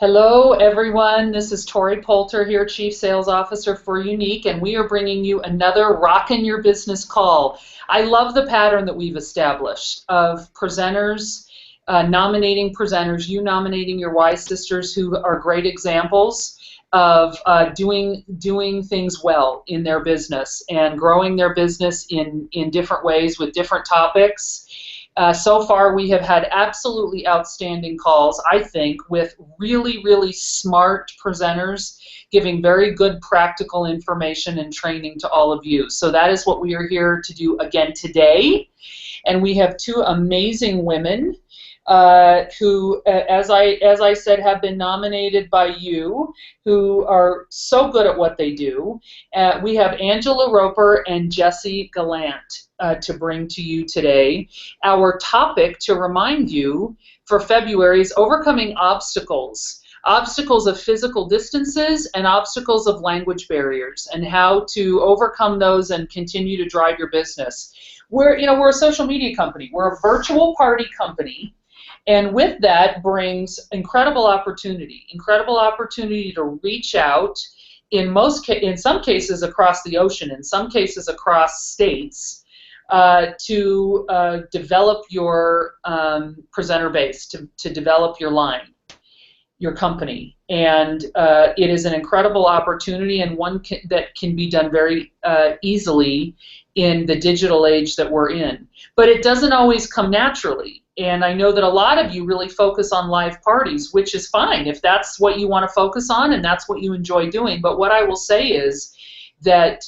Hello, everyone. This is Tori Poulter here, Chief Sales Officer for Unique, and we are bringing you another Rockin' Your Business call. I love the pattern that we've established of presenters, nominating presenters, you nominating your Y sisters who are great examples of doing things well in their business and growing their business in different ways with different topics. So far, we have had absolutely outstanding calls, I think, with really, really smart presenters giving very good practical information and training to all of you. So that is what we are here to do again today. And we have two amazing women who, as I said, have been nominated by you, who are so good at what they do. We have Angela Roper and Jessy Gallant to bring to you today. Our topic, to remind you, for February is overcoming obstacles. Obstacles of physical distances and obstacles of language barriers, and how to overcome those and continue to drive your business. We're a social media company. We're a virtual party company. And with that brings incredible opportunity to reach out in some cases across the ocean, in some cases across states, to develop your presenter base, to develop your line, your company. And it is an incredible opportunity, and one that can be done very easily in the digital age that we're in. But it doesn't always come naturally. And I know that a lot of you really focus on live parties, which is fine if that's what you want to focus on and that's what you enjoy doing. But what I will say is that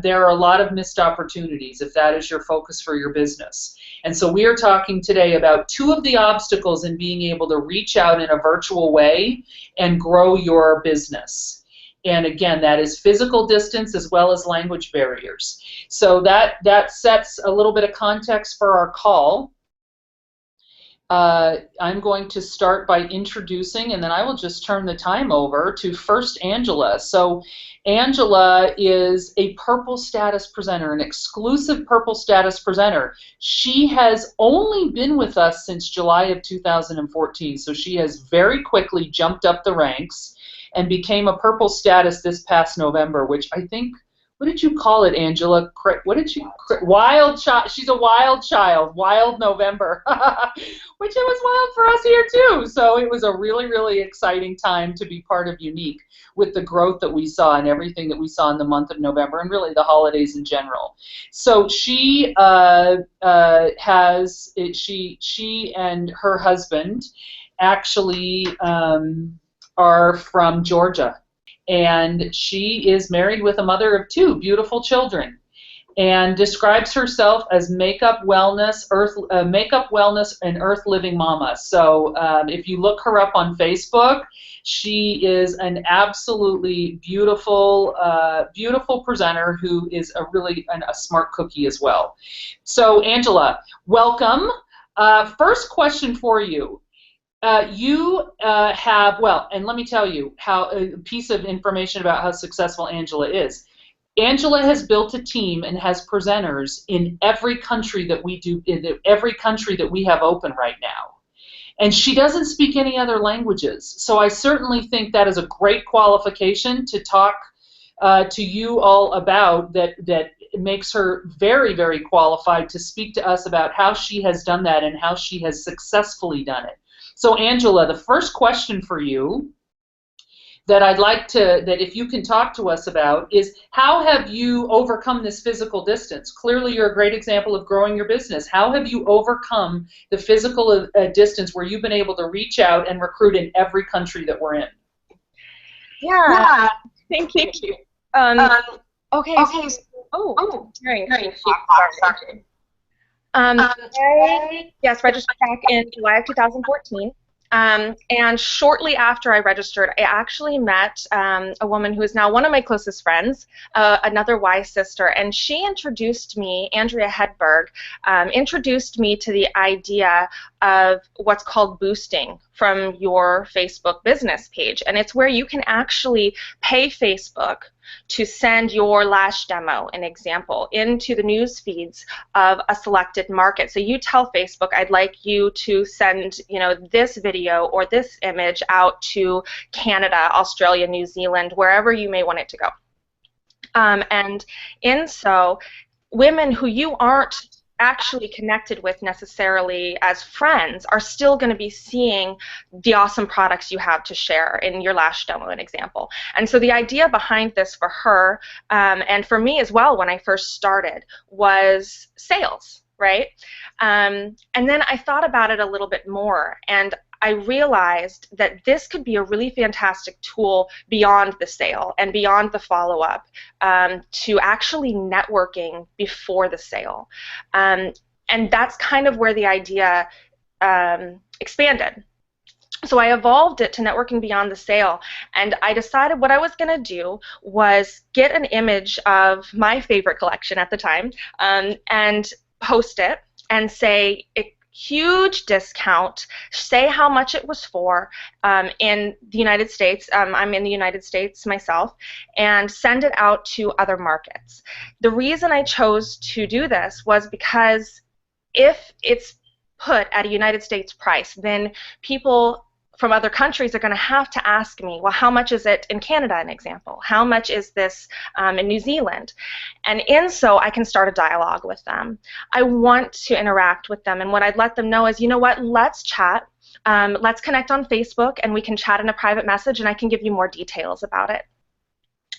there are a lot of missed opportunities if that is your focus for your business. And so we are talking today about two of the obstacles in being able to reach out in a virtual way and grow your business. And again, that is physical distance as well as language barriers. So that sets a little bit of context for our call. I'm going to start by introducing, and then I will just turn the time over to first Angela. So Angela is a Purple Status presenter, an exclusive Purple Status presenter. She has only been with us since July of 2014, so she has very quickly jumped up the ranks and became a Purple Status this past November, which I think, what did you call it, Angela? What did you? Wild child. She's a wild child. Wild November, which it was wild for us here too. So it was a really, really exciting time to be part of Unique with the growth that we saw and everything that we saw in the month of November and really the holidays in general. So she she and her husband actually are from Georgia. And she is married with a mother of two beautiful children, and describes herself as makeup wellness and earth living mama. So if you look her up on Facebook, she is an absolutely beautiful, beautiful presenter who is a smart cookie as well. So Angela, welcome. First question for you. You have, well, and let me tell you how a piece of information about how successful Angela is. Angela has built a team and has presenters in every country that we do, in every country that we have open right now. And she doesn't speak any other languages. So I certainly think that is a great qualification to talk to you all about, that makes her very, very qualified to speak to us about how she has done that and how she has successfully done it. So Angela, the first question for you that I'd like that if you can talk to us about is, how have you overcome this physical distance? Clearly you're a great example of growing your business. How have you overcome the physical distance where you've been able to reach out and recruit in every country that we're in? Yeah. Thank you. Okay. Sorry. I registered back in July of 2014, and shortly after I registered, I actually met a woman who is now one of my closest friends, another Y sister, and she introduced me, Andrea Hedberg, introduced me to the idea of what's called boosting from your Facebook business page, and it's where you can actually pay Facebook to send your lash demo, an example, into the news feeds of a selected market. So you tell Facebook, I'd like you to send, you know, this video or this image out to Canada, Australia, New Zealand, wherever you may want it to go. And in so, women who you aren't actually connected with necessarily as friends are still going to be seeing the awesome products you have to share in your lash demo, an example. And so the idea behind this for her, and for me as well when I first started, was sales, right? And then I thought about it a little bit more, and I realized that this could be a really fantastic tool beyond the sale and beyond the follow-up, to actually networking before the sale. And that's kind of where the idea expanded. So I evolved it to networking beyond the sale, and I decided what I was going to do was get an image of my favorite collection at the time, and post it and say, huge discount, say how much it was for, in the United States, I'm in the United States myself, and send it out to other markets. The reason I chose to do this was because if it's put at a United States price, then people from other countries are going to have to ask me, well, how much is it in Canada, an example? How much is this in New Zealand? And in so, I can start a dialogue with them. I want to interact with them, and what I'd let them know is, you know what, let's chat. Let's connect on Facebook, and we can chat in a private message, and I can give you more details about it.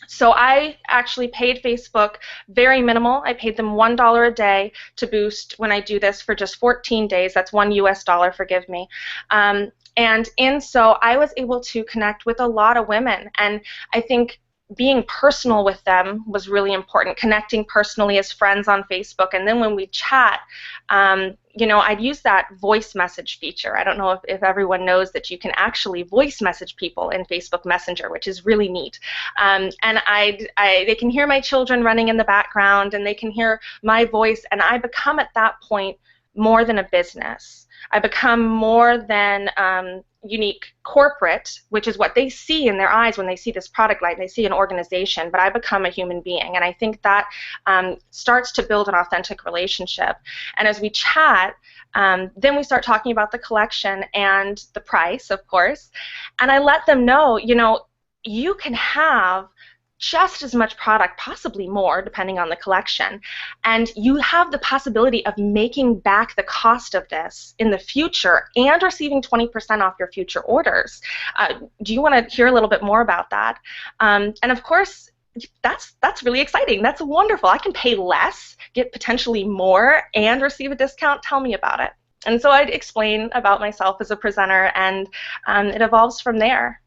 So I actually paid Facebook very minimal. I paid them $1 a day to boost when I do this for just 14 days. That's $1 US, forgive me. And in so, I was able to connect with a lot of women, and I think being personal with them was really important, connecting personally as friends on Facebook. And then when we chat, you know, I'd use that voice message feature. I don't know if everyone knows that you can actually voice message people in Facebook Messenger, which is really neat. And they can hear my children running in the background, and they can hear my voice, and I become at that point more than a business. I become more than unique corporate, which is what they see in their eyes when they see this product line. They see an organization, but I become a human being, and I think that starts to build an authentic relationship. And as we chat, then we start talking about the collection and the price, of course, and I let them know, you know, you can have just as much product, possibly more, depending on the collection, and you have the possibility of making back the cost of this in the future and receiving 20% off your future orders. Do you want to hear a little bit more about that? And of course, that's really exciting. That's wonderful. I can pay less, get potentially more, and receive a discount. Tell me about it. And so I'd explain about myself as a presenter, and it evolves from there.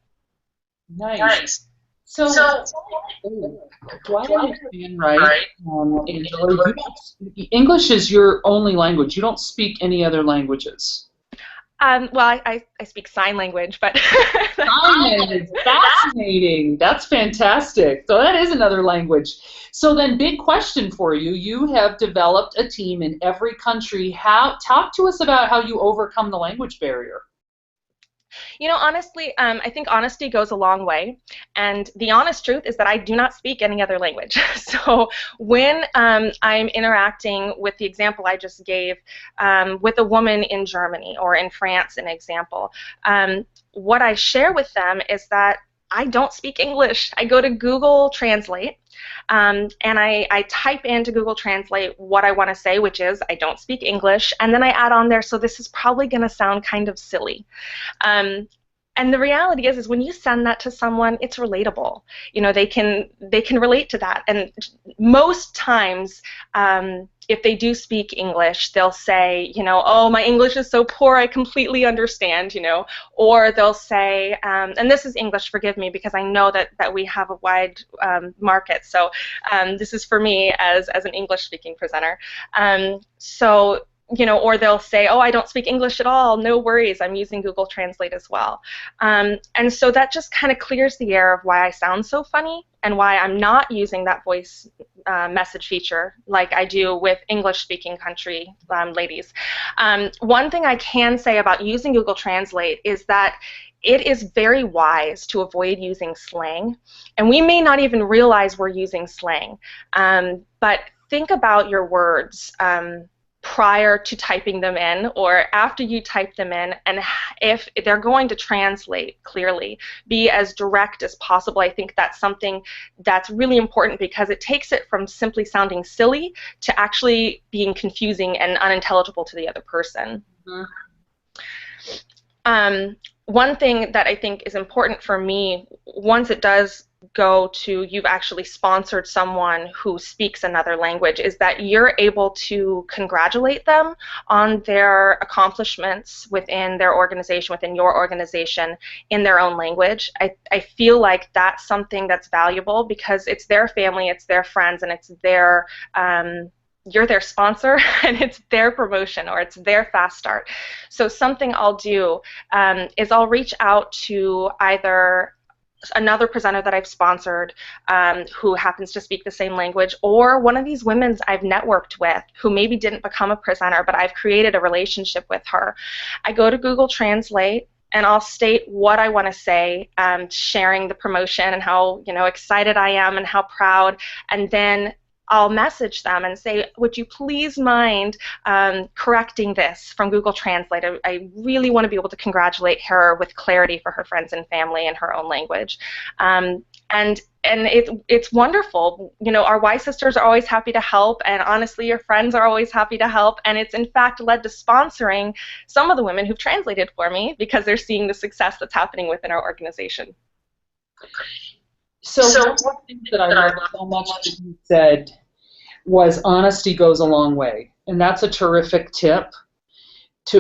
Nice. So do I understand right, Angela, English is your only language. You don't speak any other languages. Well, I speak sign language, but sign language, fascinating. That's fantastic. So that is another language. So then, big question for you. You have developed a team in every country. Talk to us about how you overcome the language barrier. You know, honestly, I think honesty goes a long way, and the honest truth is that I do not speak any other language. So when I'm interacting with the example I just gave, with a woman in Germany or in France, an example, what I share with them is that I don't speak English. I go to Google Translate, and I type into Google Translate what I want to say, which is I don't speak English, and then I add on there, so this is probably going to sound kind of silly. And the reality is when you send that to someone, it's relatable. You know, they can relate to that. And most times, if they do speak English, they'll say, you know, oh, my English is so poor, I completely understand, you know. Or they'll say, and this is English, forgive me, because I know that we have a wide market. So this is for me as an English-speaking presenter. So, you know, or they'll say, oh, I don't speak English at all, no worries, I'm using Google Translate as well. And so that just kind of clears the air of why I sound so funny and why I'm not using that voice message feature like I do with English-speaking country ladies. One thing I can say about using Google Translate is that it is very wise to avoid using slang, and we may not even realize we're using slang. But think about your words prior to typing them in or after you type them in, and if they're going to translate clearly, be as direct as possible. I think that's something that's really important because it takes it from simply sounding silly to actually being confusing and unintelligible to the other person. Mm-hmm. One thing that I think is important for me, once it does go to you've actually sponsored someone who speaks another language, is that you're able to congratulate them on their accomplishments within their organization, within your organization, in their own language. I feel like that's something that's valuable because it's their family, it's their friends, and it's their you're their sponsor and it's their promotion or it's their fast start. So something I'll do is I'll reach out to either another presenter that I've sponsored who happens to speak the same language, or one of these women I've networked with who maybe didn't become a presenter, but I've created a relationship with her. I go to Google Translate and I'll state what I want to say, sharing the promotion and how excited I am and how proud, and then I'll message them and say, would you please mind correcting this from Google Translate? I really want to be able to congratulate her with clarity for her friends and family in her own language. And it's wonderful. Our Y sisters are always happy to help, and honestly, your friends are always happy to help. And it's in fact led to sponsoring some of the women who've translated for me because they're seeing the success that's happening within our organization. So one of the things that I loved so much that you said was honesty goes a long way, and that's a terrific tip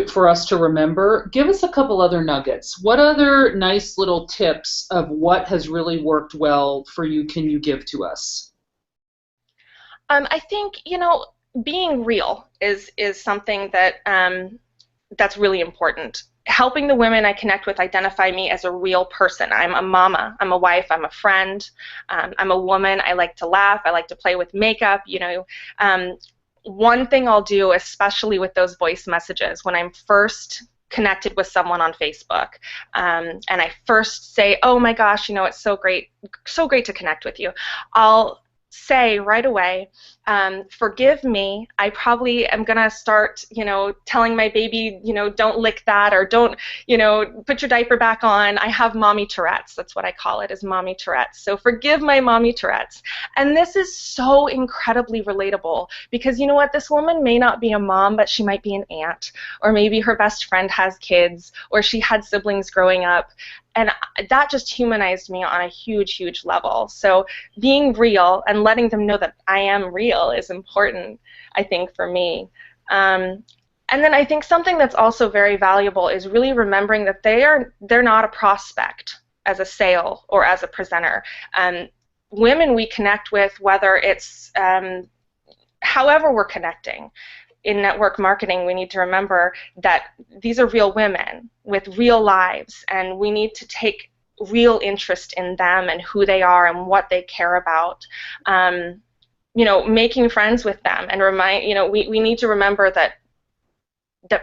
for us to remember. Give us a couple other nuggets. What other nice little tips of what has really worked well for you can you give to us? I think being real is something that that's really important. Helping the women I connect with identify me as a real person. I'm a mama, I'm a wife, I'm a friend, I'm a woman, I like to laugh, I like to play with makeup, one thing I'll do, especially with those voice messages, when I'm first connected with someone on Facebook, and I first say, oh my gosh, it's so great to connect with you, I'll say right away, forgive me, I probably am going to start, telling my baby, don't lick that, or don't, put your diaper back on. I have mommy Tourette's. That's what I call it, is mommy Tourette's. So forgive my mommy Tourette's. And this is so incredibly relatable because you know what? This woman may not be a mom, but she might be an aunt, or maybe her best friend has kids, or she had siblings growing up. And that just humanized me on a huge, huge level. So being real and letting them know that I am real is important, I think, for me. And then I think something that's also very valuable is really remembering that they're not a prospect as a sale or as a presenter. Women we connect with, whether it's however we're connecting, in network marketing, we need to remember that these are real women with real lives, and we need to take real interest in them and who they are and what they care about. Making friends with them and we need to remember that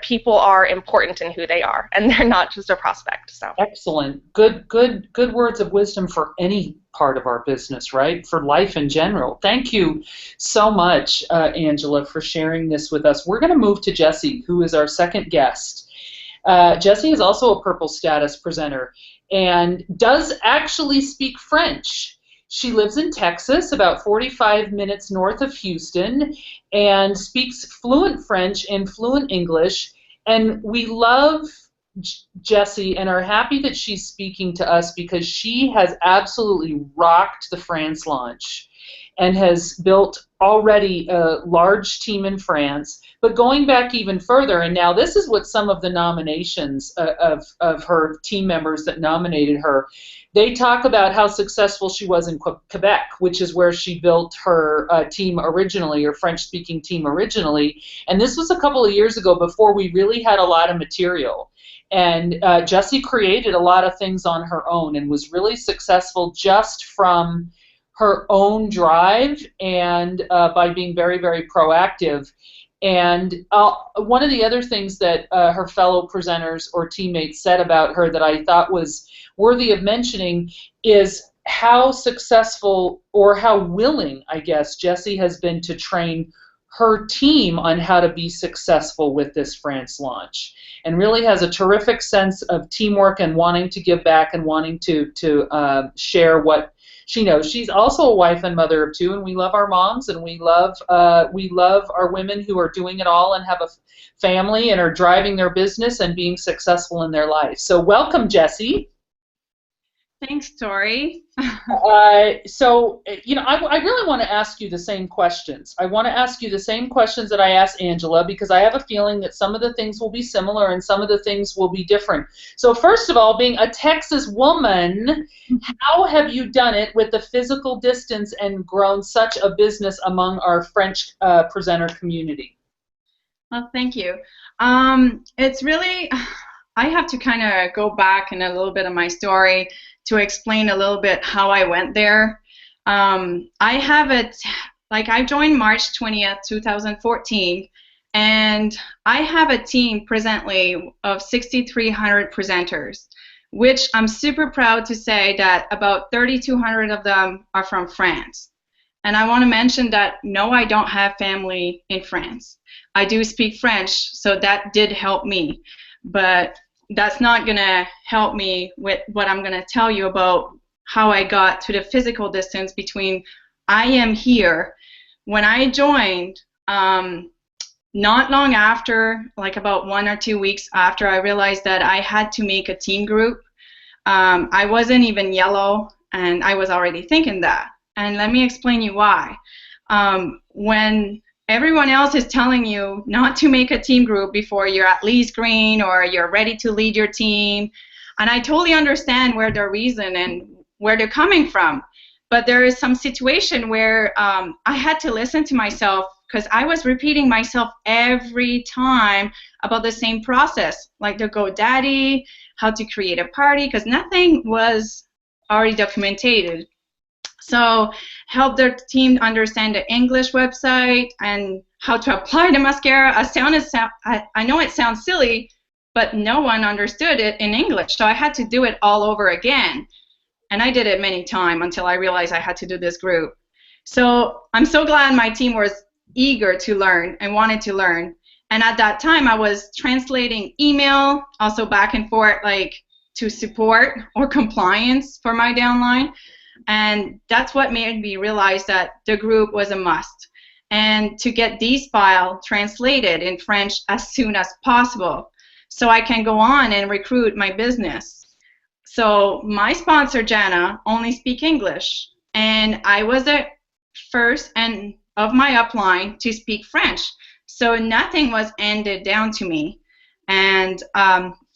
people are important in who they are, and they're not just a prospect. So excellent, good words of wisdom for any part of our business, right? For life in general. Thank you so much, Angela, for sharing this with us. We're going to move to Jessy, who is our second guest. Jessy is also a Purple Status presenter and does actually speak French. She lives in Texas, about 45 minutes north of Houston, and speaks fluent French and fluent English. And we love Jessy and are happy that she's speaking to us because she has absolutely rocked the France launch and has built already a large team in France. But going back even further, and now this is what some of the nominations of her team members that nominated her, they talk about how successful she was in Quebec, which is where she built her team originally, her French-speaking team originally. And this was a couple of years ago before we really had a lot of material. And Jessy created a lot of things on her own and was really successful just from her own drive and by being very, very proactive. And one of the other things that her fellow presenters or teammates said about her that I thought was worthy of mentioning is how successful, or how willing, I guess, Jessy has been to train her team on how to be successful with this France launch, and really has a terrific sense of teamwork and wanting to give back and wanting to share what she knows. She's also a wife and mother of two, and we love our moms, and we love our women who are doing it all and have a family and are driving their business and being successful in their life. So welcome, Jessy. Thanks, Tori. So, I really want to ask you the same questions. I want to ask you the same questions that I asked Angela, because I have a feeling that some of the things will be similar and some of the things will be different. So first of all, being a Texas woman, how have you done it with the physical distance and grown such a business among our French presenter community? Well, thank you. It's really, I have to kind of go back in a little bit of my story to explain a little bit how I went there. I joined March 20th, 2014, and I have a team presently of 6,300 presenters, which I'm super proud to say that about 3,200 of them are from France. And I want to mention that no, I don't have family in France. I do speak French, so that did help me, but that's not going to help me with what I'm going to tell you about how I got to the physical distance between I am here. When I joined, not long after, like about 1 or 2 weeks after, I realized that I had to make a team group. I wasn't even yellow, and I was already thinking that. And let me explain you why. When everyone else is telling you not to make a team group before you're at least green or you're ready to lead your team. And I totally understand where their reason and where they're coming from. But there is some situation where I had to listen to myself, because I was repeating myself every time about the same process, like the GoDaddy, how to create a party, because nothing was already documented. So help their team understand the English website and how to apply the mascara. I know it sounds silly, but no one understood it in English. So I had to do it all over again. And I did it many times until I realized I had to do this group. So I'm so glad my team was eager to learn and wanted to learn. And at that time, I was translating email, also back and forth, like to support or compliance for my downline. And that's what made me realize that the group was a must, and to get these files translated in French as soon as possible so I can go on and recruit my business. So my sponsor, Jana, only speak English, and I was the first and of my upline to speak French, so nothing was handed down to me. And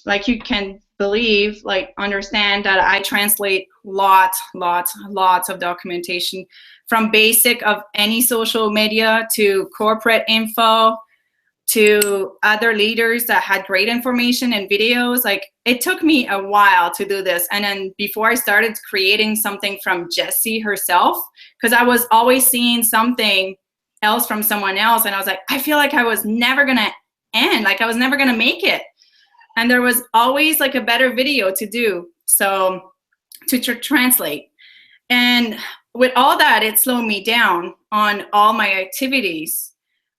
like you can believe, like understand that I translate lots of documentation, from basic of any social media to corporate info to other leaders that had great information and videos. Like, it took me a while to do this. And then before I started creating something from Jessy herself, because I was always seeing something else from someone else, and I was like, I feel like I was never gonna end, like I was never gonna make it. And there was always like a better video to do, so to translate. And with all that, it slowed me down on all my activities.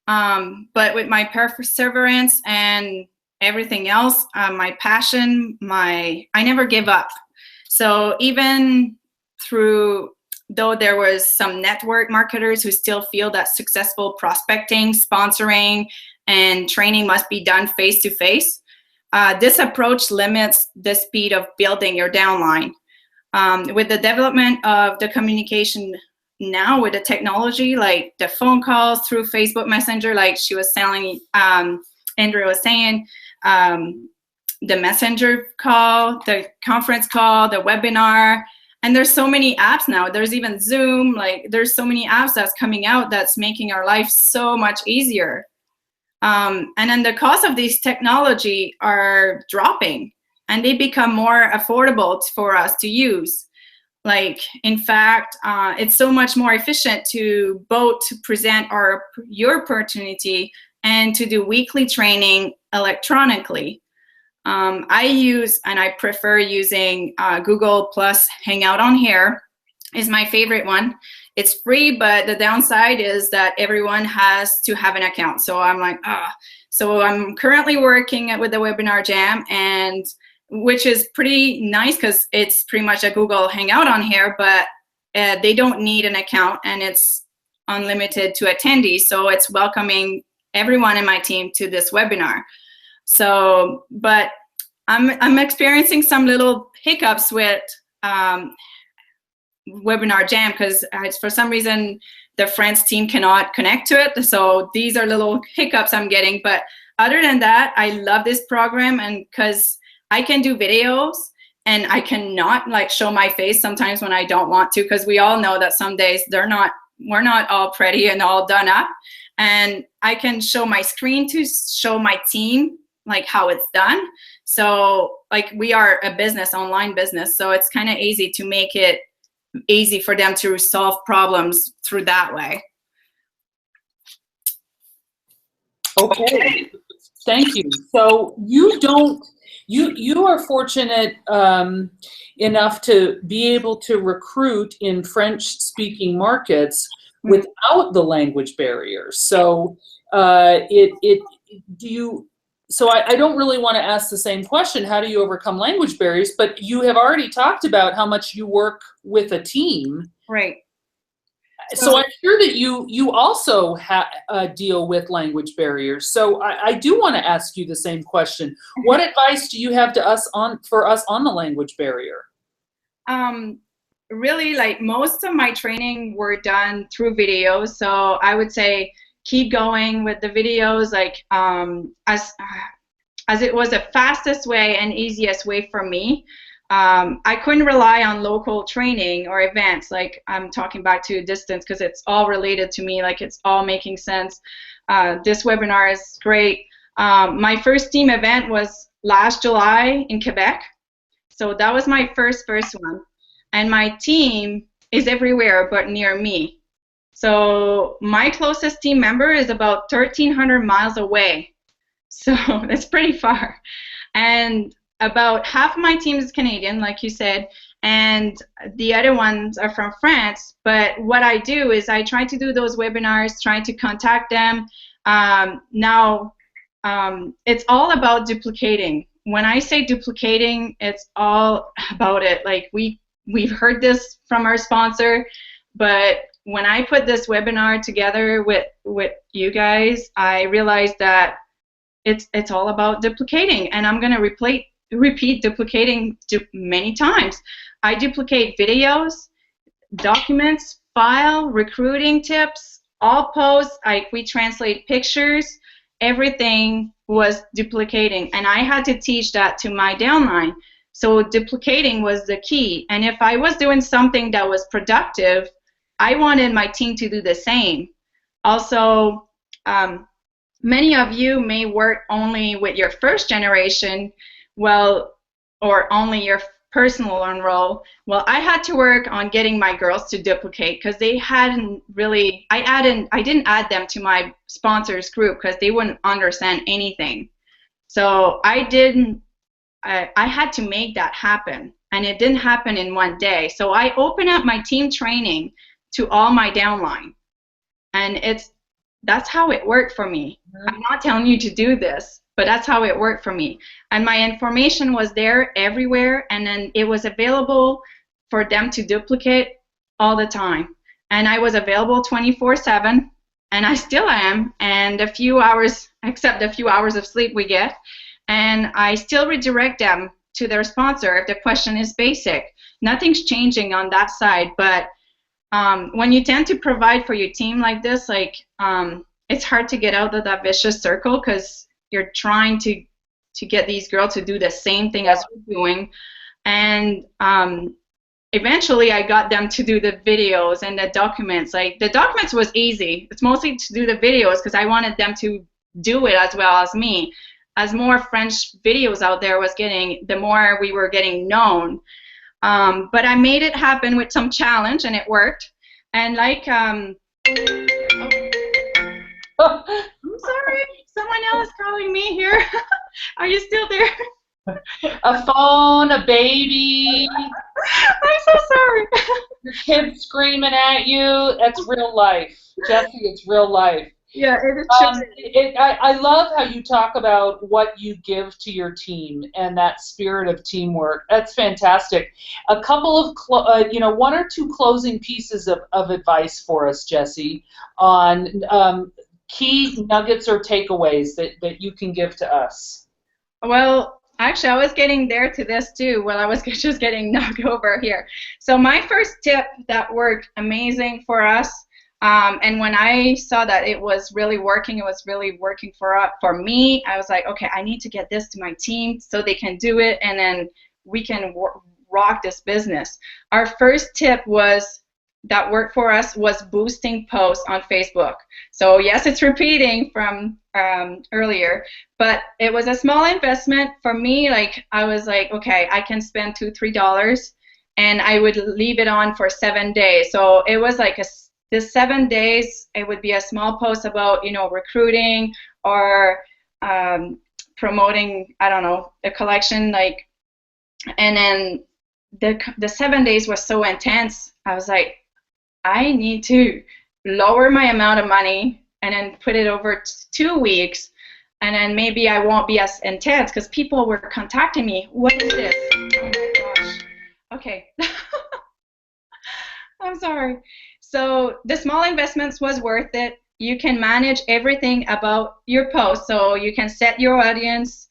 But with my perseverance and everything else, my passion, I never give up. So even though there was some network marketers who still feel that successful prospecting, sponsoring, and training must be done face-to-face, this approach limits the speed of building your downline. With the development of the communication now with the technology, like the phone calls through Facebook Messenger, like she was telling, Andrea was saying, the messenger call, the conference call, the webinar, and there's so many apps now. There's even Zoom, like there's so many apps that's coming out that's making our life so much easier. And then the cost of these technology are dropping, and they become more affordable for us to use. Like, in fact, it's so much more efficient to both present your opportunity and to do weekly training electronically. I use, and I prefer using Google Plus Hangout on here is my favorite one. It's free, but the downside is that everyone has to have an account. So I'm like, ah. So I'm currently working with the Webinar Jam, and which is pretty nice because it's pretty much a Google Hangout on here, but they don't need an account, and it's unlimited to attendees. So it's welcoming everyone in my team to this webinar. So, but I'm experiencing some little hiccups with Webinar Jam because for some reason the Friends team cannot connect to it. So these are little hiccups I'm getting. But other than that, I love this program, and because I can do videos and I cannot like show my face sometimes when I don't want to, because we all know that some days we're not all pretty and all done up. And I can show my screen to show my team like how it's done. So like we are a business, online business, so it's kind of easy to make it easy for them to solve problems through that way. Okay, thank you. So you are fortunate enough to be able to recruit in French-speaking markets without the language barriers. So So I don't really want to ask the same question, how do you overcome language barriers? But you have already talked about how much you work with a team. Right. So I'm sure that you also deal with language barriers. So I do want to ask you the same question. What advice do you have for us on the language barrier? Really, like most of my training were done through videos. So I would say keep going with the videos, like as it was the fastest way and easiest way for me. I couldn't rely on local training or events, like I'm talking back to distance, because it's all related to me, like it's all making sense. This webinar is great. My first team event was last July in Quebec, so that was my first one. And my team is everywhere but near me. So my closest team member is about 1,300 miles away. So that's pretty far. And about half my team is Canadian, like you said, and the other ones are from France. But what I do is I try to do those webinars, trying to contact them. Now, it's all about duplicating. When I say duplicating, it's all about it. Like we've heard this from our sponsor, but when I put this webinar together with you guys, I realized that it's all about duplicating, and I'm going to repeat duplicating many times. I duplicate videos, documents, file, recruiting tips, all posts. We translate pictures. Everything was duplicating, and I had to teach that to my downline. So duplicating was the key, and if I was doing something that was productive, I wanted my team to do the same. Also, many of you may work only with your first generation, well, or only your personal enroll. Well, I had to work on getting my girls to duplicate because they hadn't really, I didn't add them to my sponsors group because they wouldn't understand anything. So I had to make that happen, and it didn't happen in one day. So I opened up my team training to all my downline, and that's how it worked for me. I'm not telling you to do this, but that's how it worked for me. And my information was there everywhere, and then it was available for them to duplicate all the time. And I was available 24/7, and I still am, and a few hours, except the few hours of sleep we get, and I still redirect them to their sponsor if the question is basic. Nothing's changing on that side, but when you tend to provide for your team like this, it's hard to get out of that vicious circle because you're trying to get these girls to do the same thing as we're doing. And eventually I got them to do the videos and the documents. Like the documents was easy. It's mostly to do the videos because I wanted them to do it as well as me. As more French videos out there was getting, the more we were getting known. But I made it happen with some challenge, and it worked. And like, I'm sorry, someone else calling me here. Are you still there? A phone, a baby, I'm so sorry. your kids screaming at you. That's real life. Jessy, it's real life. Yeah, it is true. I love how you talk about what you give to your team and that spirit of teamwork. That's fantastic. A couple of, one or two closing pieces of advice for us, Jessy, on key nuggets or takeaways that you can give to us. Well, actually, I was getting there to this too while I was just getting knocked over here. So my first tip that worked amazing for us, and when I saw that it was really working for me, I was like, okay, I need to get this to my team so they can do it, and then we can rock this business. Our first tip that worked for us was boosting posts on Facebook. So yes, it's repeating from earlier, but it was a small investment for me. Like I was like, okay, I can spend $2-3, and I would leave it on for 7 days. So it was like this 7 days. It would be a small post about recruiting or promoting, I don't know, a collection like, and then the 7 days was so intense. I was like, I need to lower my amount of money and then put it over 2 weeks, and then maybe I won't be as intense because people were contacting me. What is this? Oh my gosh. Okay. I'm sorry. So the small investments was worth it. You can manage everything about your post. So you can set your audience,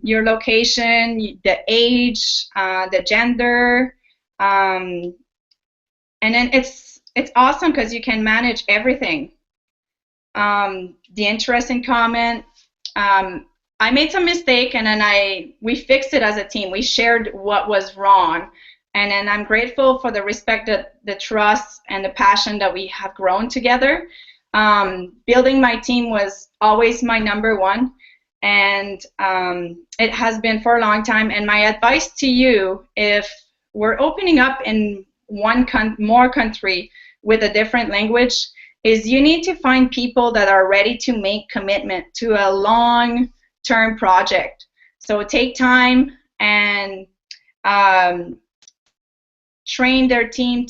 your location, the age, the gender, and then it's awesome because you can manage everything. The interesting comment. I made some mistake, and then we fixed it as a team. We shared what was wrong, and then I'm grateful for the respect, the trust, and the passion that we have grown together. Building my team was always my number one, and it has been for a long time. And my advice to you, if we're opening up in more country with a different language, is you need to find people that are ready to make commitment to a long-term project. So take time and train their team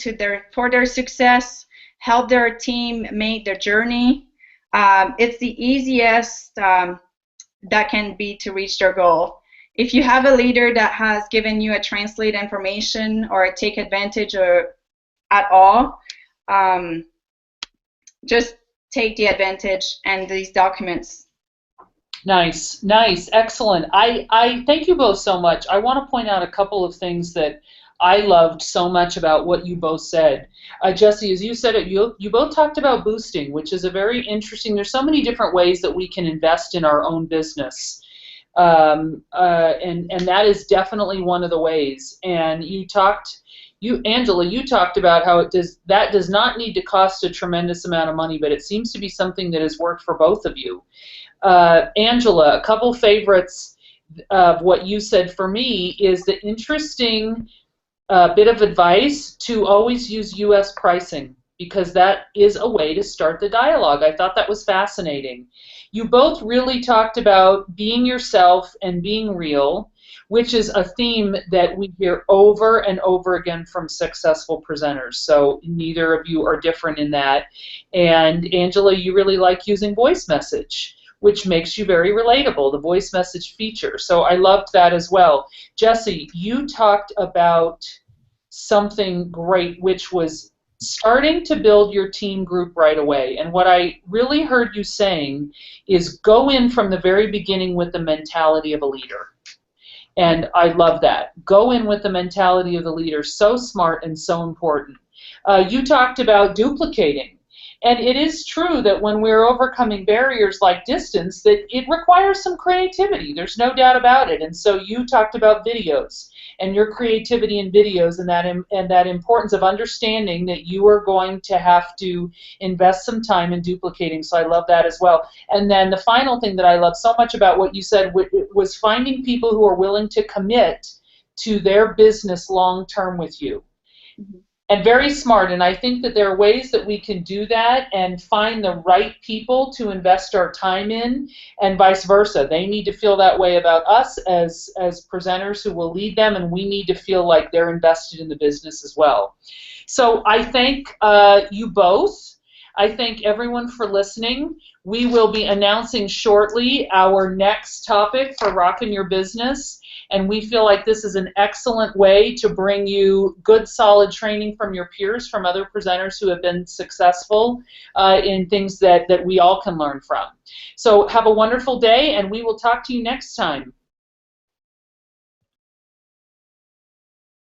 for their success, help their team make their journey. It's the easiest that can be to reach their goal. If you have a leader that has given you a translate information or a take advantage at all, just take the advantage and these documents. Nice, nice, excellent. I thank you both so much. I want to point out a couple of things that I loved so much about what you both said. Jessy, as you said it, you both talked about boosting, which is a very interesting. There's so many different ways that we can invest in our own business. And that is definitely one of the ways. And Angela, you talked about how that does not need to cost a tremendous amount of money, but it seems to be something that has worked for both of you. Angela, a couple favorites of what you said for me is the interesting bit of advice to always use U.S. pricing, because that is a way to start the dialogue. I thought that was fascinating. You both really talked about being yourself and being real, which is a theme that we hear over and over again from successful presenters. So neither of you are different in that. And Angela, you really like using voice message, which makes you very relatable, the voice message feature. So I loved that as well. Jessy, you talked about something great, which was starting to build your team group right away. And what I really heard you saying is go in from the very beginning with the mentality of a leader. And I love that. Go in with the mentality of the leader. So smart and so important. You talked about duplicating. And it is true that when we're overcoming barriers like distance, that it requires some creativity. There's no doubt about it. And so you talked about videos and your creativity in videos, and that importance of understanding that you are going to have to invest some time in duplicating. So I love that as well. And then the final thing that I love so much about what you said was finding people who are willing to commit to their business long term with you. Mm-hmm. and very smart. And I think that there are ways that we can do that and find the right people to invest our time in, and vice versa. They need to feel that way about us as presenters who will lead them, and we need to feel like they're invested in the business as well. So I thank you both. I thank everyone for listening. We will be announcing shortly our next topic for Rockin' Your Business, and we feel like this is an excellent way to bring you good, solid training from your peers, from other presenters who have been successful in things that we all can learn from. So have a wonderful day, and we will talk to you next time.